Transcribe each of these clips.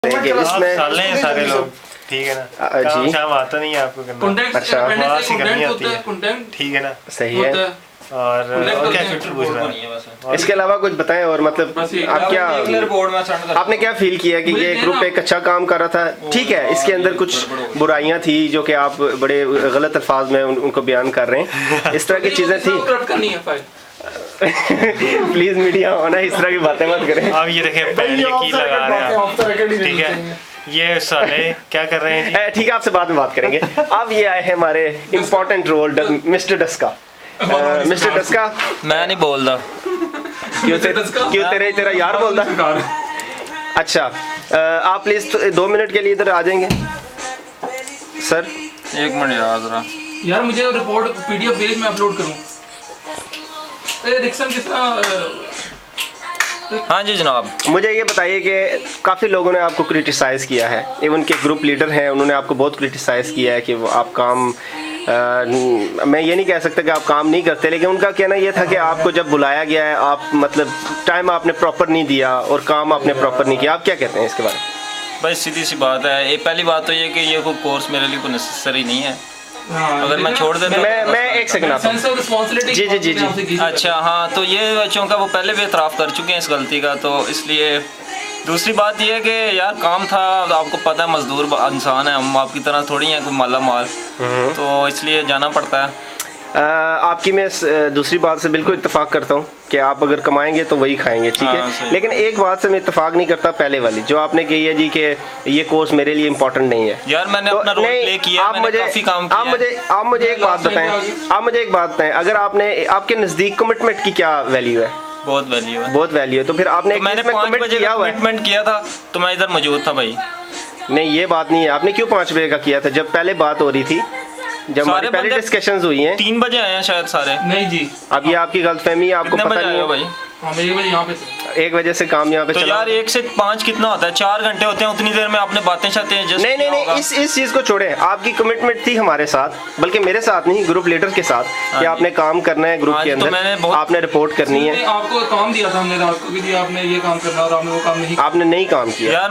इसमें सारे लोग ठीक है ना, काम शाम आता नहीं है आपको करना। अच्छा करनी आती है, ठीक है ना, सही है। और क्या पूछ रहा है इसके अलावा कुछ बताएं और मतलब आप क्या आपने क्या फील किया कि ये ग्रुप एक अच्छा काम कर रहा था? ठीक है, इसके अंदर कुछ बुराइयां थी जो कि आप बड़े गलत अल्फाज में उनको बयान कर रहे हैं, इस तरह की चीजें थी। प्लीज मीडिया होना, इस तरह की बातें मत करें। अब ये देखें पैंट की लगा रहे हैं, ठीक है, ये साले क्या कर रहे हैं? ठीक है, आपसे बाद में बात करेंगे। अब ये आए हैं हमारे इम्पोर्टेंट रोल मिस्टर डस्का। मिस्टर डस्का, मैं नहीं बोल रहा। क्यों तेरा यार बोल रहा? अच्छा, आप प्लीज 2 मिनट के लिए इधर आ जाएंगे सर। 1 मिनट यार, यार मुझे रिपोर्ट पीडीएफ भेज, मैं अपलोड करूं। रिक्शन किस तरह? हाँ जी जनाब, मुझे ये बताइए कि काफ़ी लोगों ने आपको क्रिटिसाइज़ किया है, इवन के ग्रुप लीडर हैं उन्होंने आपको बहुत क्रिटिसाइज़ किया है कि वो आप काम मैं ये नहीं कह सकता कि आप काम नहीं करते, लेकिन उनका कहना ये था कि आपको जब बुलाया गया है आप मतलब टाइम आपने प्रॉपर नहीं दिया और काम आपने प्रॉपर नहीं किया। आप क्या कहते हैं इसके बारे में? भाई सीधी सी बात है, ये पहली बात तो ये कि ये कोई कोर्स मेरे लिए कोई नेसेसरी नहीं है। अगर मैं छोड़ देता मैं एक सेकंड आता हूं। जी। अच्छा हाँ, तो ये चूँकि वो पहले भी एतराफ़ कर चुके हैं इस गलती का, तो इसलिए दूसरी बात ये है कि यार काम था, आपको पता है मजदूर इंसान है हम, आपकी तरह थोड़ी हैं कोई माला माल, तो इसलिए जाना पड़ता है। आपकी मैं दूसरी बात से बिल्कुल इत्तेफाक करता हूँ कि आप अगर कमाएंगे तो वही खाएंगे, ठीक है, लेकिन एक बात से मैं इत्तेफाक नहीं करता, पहले वाली जो आपने कही है जी कि ये कोर्स मेरे लिए इम्पोर्टेंट नहीं है। यार मैंने तो अपना रोल प्ले किया, मैंने काफी काम किया। आप मुझे एक बात बताएं, अगर आपने आपके नज़दीक कमिटमेंट की क्या वैल्यू है? बहुत वैल्यू है। तो फिर आपने तो मैंने 5 बजे कमिटमेंट किया था, तो मैं इधर मौजूद था भाई। नहीं ये बात नहीं है, आपने क्यों 5 बजे का किया था जब पहले बात हो रही थी, जब हमारी पहले डिस्कशंस हुई हैं? 3 बजे आए हैं शायद सारे। नहीं जी, अब ये आपकी गलतफहमी है, आपको पता नहीं है भाई। हाँ 1 बजे यहाँ पे 1 बजे से काम यहाँ पे तो चला। यार 1 से 5 कितना होता है? 4 घंटे होते हैं, उतनी देर में आपने बातें शातें जस्ट नहीं इस चीज को छोड़े, आपकी कमिटमेंट थी हमारे साथ, बल्कि मेरे साथ नहीं, ग्रुप लीडर के साथ कि आपने काम करना है ग्रुप के अंदर, आपने रिपोर्ट करनी है। आपको काम दिया था हमने रात को कि आपने ये काम करना, और आपने वो काम नहीं, आपने नहीं काम किया यार,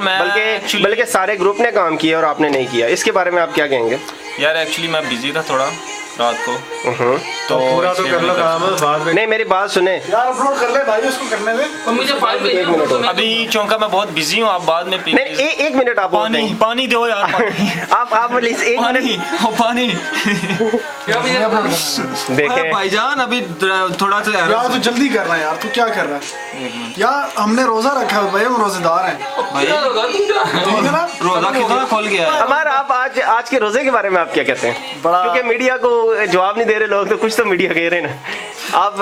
बल्कि सारे ग्रुप ने काम किया और आपने नहीं किया। इसके बारे में आप क्या कहेंगे? यार एक्चुअली मैं बिजी था थोड़ा रात को, तो पूरा तो कर लो काम बाद में। नहीं मेरी बात सुने यार, अपलोड कर ले भाई, उसको करने दे। और मुझे 5 मिनट अभी चौंका मैं बहुत बिजी हूँ, आप बाद में नहीं 1 मिनट आप पानी दो यार। आप प्लीज 1 मिनट पानी देखें भाईजान, अभी थोड़ा सा यार तू जल्दी कर रहा है यार, तू क्या कर रहा है यार? हमने रोजा रखा है भाई, हम रोजेदार हैं भाई। रोजा कितना खोल गया है हमारा। आप आज के रोजे के बारे में आप क्या कहते हैं? क्योंकि मीडिया को जवाब नहीं दे रहे लोग, तो कुछ तो मीडिया कह रहे हैं ना। आप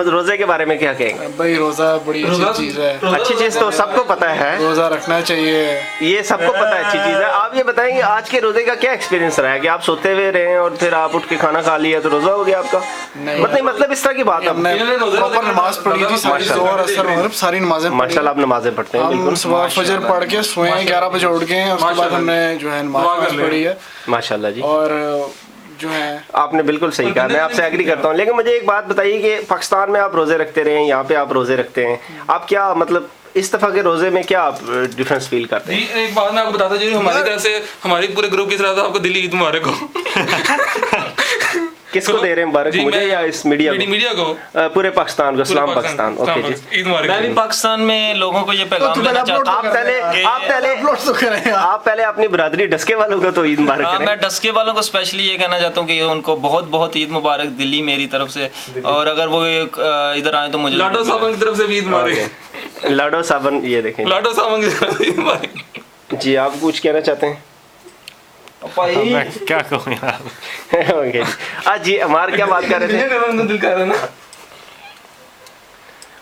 रोजे के बारे में क्या कहेंगे? भाई रोजा बड़ी अच्छी चीज है। अच्छी चीज तो सबको पता है, रोजा रखना चाहिए, ये सबको पता है अच्छी चीज है। आप ये बताएंगे आज के रोजे का क्या एक्सपीरियंस रहा है कि आप सोते हुए रहे और फिर आप उठ के खाना खा लिया तो रोजा हो गया आपका? मतलब इस तरह की बात है। हमने प्रॉपर नमाज पढ़ी थी, सारी ज़ोहर असर मगरिब सारी नमाजें। माशाल्लाह आप नमाजें पढ़ते हैं? बिल्कुल, सुबह फजर पढ़ के सोए 11 बजे उठ गए, उसके बाद हमने जो है नमाज पढ़ी है माशाल्लाह जी। और जो है आपने बिल्कुल सही कहा, मैं आपसे एग्री करता हूँ, लेकिन मुझे एक बात बताइए कि पाकिस्तान में आप रोजे रखते रहे, यहाँ पे आप रोजे रखते हैं, आप क्या मतलब इस दफा के रोजे में क्या आप डिफरेंस फील करते हैं? एक बात मैं आपको बताता हूँ, हमारी तरफ से हमारी पूरे ग्रुप की तरफ से आपको दिल्ली ईद मुबारक हो। किसको दे रहे हैं मुबारक, मुझे या इस मीडिया को? पूरे पाकिस्तान को, इस्लाम पाकिस्तान। ओके जी, ईद मुबारक। मैं भी पाकिस्तान में लोगों को ये पैगाम देना चाहता हूँ। आप पहले अपनी बरादरी डस्के वालों को तो ईद मुबारक करें। मैं डस्के वालों को स्पेशली ये कहना चाहता हूँ कि उनको बहुत बहुत ईद मुबारक दिल्ली मेरी तरफ से, और अगर वो इधर आए तो मुझे लाडो साहब की तरफ से भी ईद मुबारक। लाडो सावन, ये देखें लाडो साहब की तरफ से ईद मुबारक। जी आप कुछ कहना चाहते हैं? मैं क्या कहूँ यार। ओके आज जी हमारे क्या बात कर रहे थे?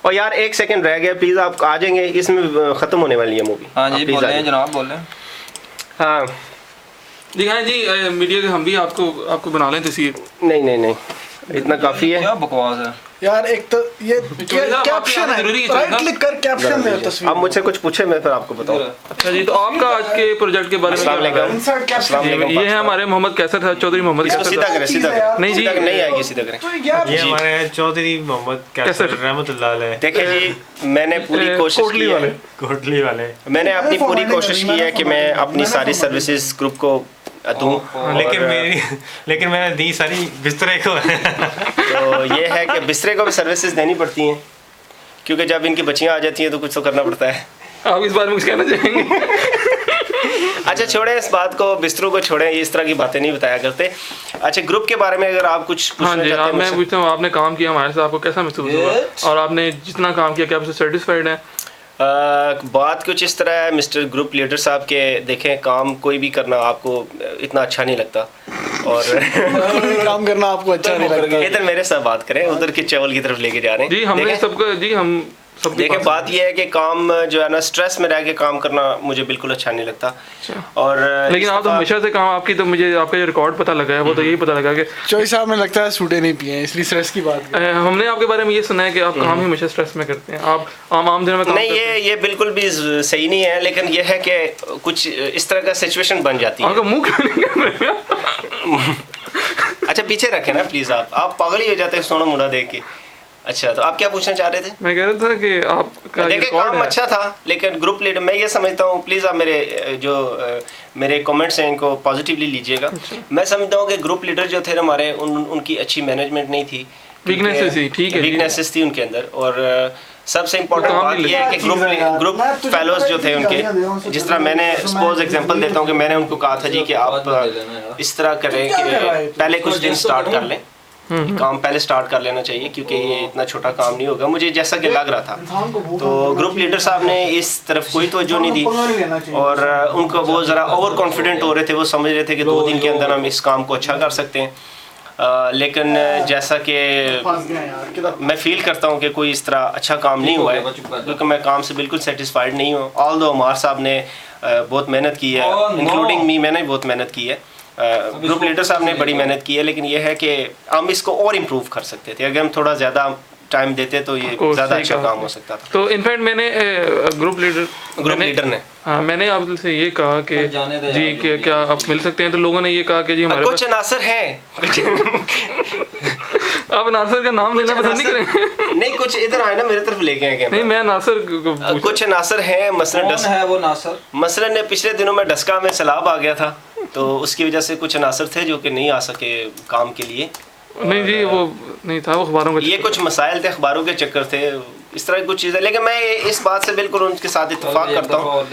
और यार 1 सेकंड रह गया, प्लीज आप आ जाएंगे, इसमें खत्म होने वाली है मूवी। हाँ जी बोल रहे हैं जनाब, बोल रहे हैं। हाँ दिखाएं जी मीडिया के, हम भी आपको बना लें तस्वीर। नहीं इतना काफ़ी है। क्या बकवास है यार एक तो ये साहब, कैप्शन आपकी है, जरूरी है, राइट ना? क्लिक कर कैप्शन दे तस्वीर। आप मुझसे कुछ पूछे, मैं फिर आपको बताऊँ। अच्छा जी, तो आपका आज के प्रोजेक्ट के बारे में अस्सलाम क्या वालेकुम। Insert caption. ये है हमारे मोहम्मद कैसर साहब, चौधरी मोहम्मद इसको कैसर सीधा साहब। करें, सीधा करें। नहीं जी। सीधा नहीं आएगी, सीधा करें। तो यार ये हमारे चौधरी मोहम्मद कैसर रहमतुल्लाह अलैह, देखिए जी, मैंने पूरी कोशिश कोटली की वाले। है, कोटली वाले। मैंने अपनी पूरी कोशिश की है कि मैं अपनी सारी सर्विसेज ग्रुप को दूं। लेकिन मैंने दी सारी बिस्तरे को। तो ये है कि बिस्तरे को भी सर्विसेज देनी पड़ती हैं, क्योंकि जब इनकी बच्चियां आ जाती हैं तो कुछ तो करना पड़ता है। आप इस बारे में कुछ कहना चाहेंगे? अच्छा छोड़ें इस बात को, बिस्तरों को छोड़ें, ये इस तरह की बातें नहीं बताया करते। अच्छा, ग्रुप के बारे में अगर आप कुछ हाँ पूछना जी, चाहते हैं मैं मुझसे। पूछता हूँ, आपने काम किया हमारे साथ, आपको कैसा महसूस हुआ और आपने जितना काम किया क्या आपसे सेटिस्फाइड है? बात कुछ इस तरह है मिस्टर ग्रुप लीडर साहब के, देखें काम कोई भी करना आपको इतना अच्छा नहीं लगता, और कोई काम करना आपको अच्छा नहीं लगता। इधर मेरे साथ बात करें, उधर के चावल की तरफ लेके जा रहे हैं। जी हमने देखें, सबको जी हम सब देखिए बात यह है कि काम जो है ना, स्ट्रेस में रह के काम करना मुझे बिल्कुल अच्छा नहीं लगता। और लेकिन आप तो हमेशा से काम आपकी, तो मुझे आपका जो रिकॉर्ड पता लगा है वो तो यही पता लगा कि चोई साहब में लगता है सूटे नहीं पिए हैं, इसलिए स्ट्रेस की बात की। हमने आपके बारे में ये सुना है कि आप काम ही हमेशा स्ट्रेस में करते हैं। आप आम दिनों में काम नहीं, करते हैं। ये बिल्कुल भी सही नहीं है, लेकिन ये है कि कुछ इस तरह का सिचुएशन बन जाती है। आपका मुंह क्यों नहीं कर रहे हैं? अच्छा पीछे रखें ना प्लीज, आप पागल ही हो जाते हैं सोना मुंडा देख के। अच्छा, तो आप क्या पूछना चाह रहे थे? मैं कह रहा था कि आपका देखिए रिकॉर्ड काम है। अच्छा था, लेकिन ग्रुप लीडर मैं ये समझता हूँ, प्लीज़ आप मेरे कमेंट्स हैं इनको पॉजिटिवली लीजिएगा। मैं समझता हूँ कि ग्रुप लीडर जो थे हमारे, उनकी अच्छी मैनेजमेंट नहीं थी, Weaknesses थी, ठीक है जी। वीकनेसेस थी उनके अंदर। और सबसे इम्पोर्टेंट काम बात भी यह है कि ग्रुप फेलोज जो थे उनके, जिस तरह मैंने सपोज एग्जांपल देता हूँ कि मैंने उनको कहा था जी कि आप इस तरह करें कि पहले कुछ दिन स्टार्ट कर लें, काम पहले स्टार्ट कर लेना चाहिए, क्योंकि ये इतना छोटा काम नहीं होगा, मुझे जैसा कि लग रहा था। तो ग्रुप लीडर साहब ने इस तरफ कोई तवज्जो नहीं दी, और उनको वो ज़रा ओवर कॉन्फिडेंट हो रहे थे, वो समझ रहे थे कि 2 दिन के अंदर हम इस काम को अच्छा कर सकते हैं। लेकिन जैसा कि मैं फील करता हूँ कि कोई इस तरह अच्छा काम नहीं हुआ है, क्योंकि मैं काम से बिल्कुल सेटिस्फाइड नहीं हूँ। ऑल्दो अमार साहब ने बहुत मेहनत की है, इंक्लूडिंग मी, मैंने बहुत मेहनत की है, ग्रुप लीडर साहब ने बड़ी मेहनत की है, लेकिन यह है कि हम इसको और इम्प्रूव कर सकते थे। अगर हम थोड़ा ज़्यादा टाइम देते तो ये ज़्यादा अच्छा काम हो सकता था। तो इनफैक्ट मैंने ग्रुप लीडर ने हाँ, मैंने आपसे ये कहा कि जी कि क्या आप मिल सकते हैं, तो लोगों ने ये कहा कि जी हमारे कुछ अनासर हैं आप नासिर का नाम लेना पसंद नहीं करेंगे? नहीं, कुछ इधर आए ना, मेरी तरफ लेके आए नहीं, कैमरा। मैं नासिर कुछ नासर हैं, मसलन है वो नासर? मसलन ने पिछले दिनों में डस्का में सैलाब आ गया था, तो उसकी वजह से कुछ अनासर थे जो कि नहीं आ सके काम के लिए। नहीं जी, वो नहीं था, वो अखबारों का ये कुछ मसाइल थे, अखबारों के चक्कर थे, इस तरह की कुछ चीज़ें। लेकिन मैं इस बात से बिल्कुल उनके साथ इत्तेफाक करता हूँ,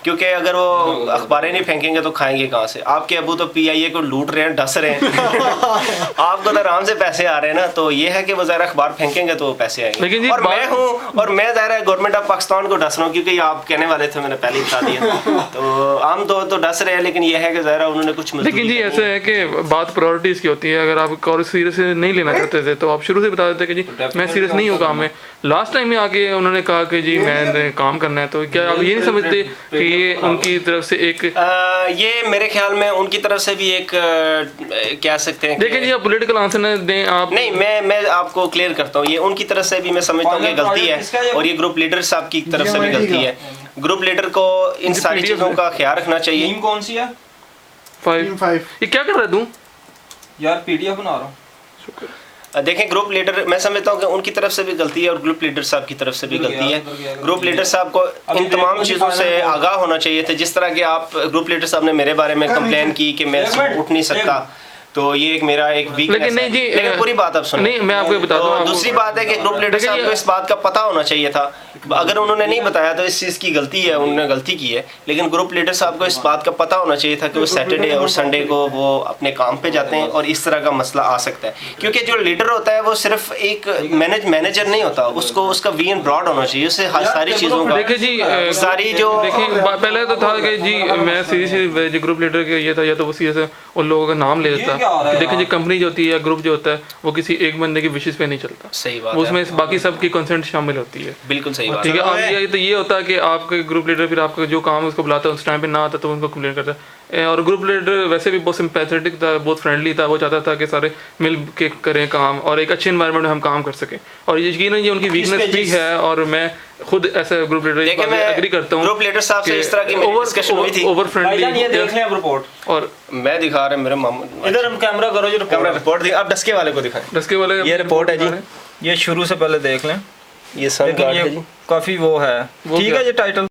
क्योंकि अगर वो अखबारें नहीं फेंकेंगे तो खाएंगे कहाँ से? आपके अबू तो PIA को लूट रहे हैं, डस रहे हैं आपको तो आराम से पैसे आ रहे हैं ना, तो ये है कि वो ज़रा अखबार फेंकेंगे तो पैसे आएंगे। और मैं हूँ, और मैं ज़ाहिर है गवर्नमेंट ऑफ पाकिस्तान को डस रहा हूँ, क्योंकि आप कहने वाले थे, मैंने पहले ही बता दिया। तो आम तो डस रहे हैं, लेकिन ये है कि ज़ाहिर उन्होंने कुछ। लेकिन जी ऐसा है कि बात प्रायोरिटीज़ की होती है। अगर आप और सीरियस नहीं लेना चाहते थे तो आप शुरू से बता देते कि जी मैं सीरियस नहीं हूँ काम में। लास्ट टाइम में आके उन्होंने कहा कि जी मैंने काम करना है, तो क्या आप ये नहीं समझते कि ये उनकी तरफ से एक ये मेरे ख्याल में उनकी तरफ से भी एक कह सकते हैं। देखिए जी, आप पॉलिटिकल आंसर न दें आप। नहीं, मैं आपको क्लियर करता हूँ, ये उनकी तरफ से भी मैं समझता हूँ कि गलती है, और ये ग्रुप लीडर साहब की तरफ से भी गलती है। ग्रुप लीडर को इन सारी चीज़ों का ख्याल रखना चाहिए। टीम कौन सी है? 5 ये क्या कर रहा है तू? यार PDF बना रहा हूँ। देखें, ग्रुप लीडर मैं समझता हूँ कि उनकी तरफ से भी गलती है, और ग्रुप लीडर साहब की तरफ से भी गलती है। ग्रुप लीडर साहब को इन तमाम चीज़ों से आगाह होना चाहिए थे। जिस तरह के आप ग्रुप लीडर साहब ने मेरे बारे में कंप्लेन की कि मैं उठ नहीं सकता, तो ये एक मेरा एक वीकनेस है। नहीं जी, लेकिन पूरी बात आप सुनो। नहीं, मैं आपको बताता हूँ। दूसरी बात है कि ग्रुप लीडर साहब को इस बात का पता होना चाहिए था। अगर उन्होंने नहीं बताया तो इस चीज़ की गलती है, उन्होंने गलती की है। लेकिन ग्रुप लीडर साहब को इस बात का पता होना चाहिए था कि वो सैटरडे और संडे को वो अपने काम पे जाते हैं, और इस तरह का मसला आ सकता है। क्योंकि जो लीडर होता है वो सिर्फ एक मैनेजर नहीं होता, उसको उसका विजन ब्रॉड होना चाहिए, उससे सारी चीज़ों का। देखिए जी, सारी जो देखिए पहले तो था कि जी मैं सीरियस ग्रुप लीडर के ये था, या तो वो सीरियस है उन लोगों का नाम ले देता। देखिए जी, कंपनी जो होती है या ग्रुप जो होता है वो किसी एक बंदे की विशेष पे नहीं चलता। सही बात वो उसमें बाकी सबकी कंसेंट शामिल होती है। बिल्कुल सही बात ठीक है। अब ये तो ये होता है कि आपके ग्रुप लीडर फिर आपका जो काम उसको बुलाता है उस टाइम पे ना आता तो उनको कंप्लेन करता है। और ग्रुप लीडर वैसे भी बहुत सिंपैथेटिक था, बहुत फ्रेंडली था। वो चाहता था कि सारे मिल के करें काम और एक अच्छे इन्वायरमेंट में हम काम कर सकें। और यकीनन ये उनकी वीकनेस भी है और मैं खुद ऐसा ग्रुप लीडर एग्री करता हूँ। ग्रुप लीडर साहब से इस तरह की मेरी डिस्कशन हुई थी। ओवर फ्रेंडली ये देख लें आप रिपोर्ट, और मैं दिखा रहा मेरे मामा इधर हम कैमरा करो जो कैमरा रिपोर्ट दिखा। आप डस्के वाले को दिखाएं। डस्के वाले ये रिपोर्ट है जी, ये शुरू से पहले देख लें, ये सन लेकिन गार्ड है ये जी। काफ़ी वो है। ठीक है, ये टाइटल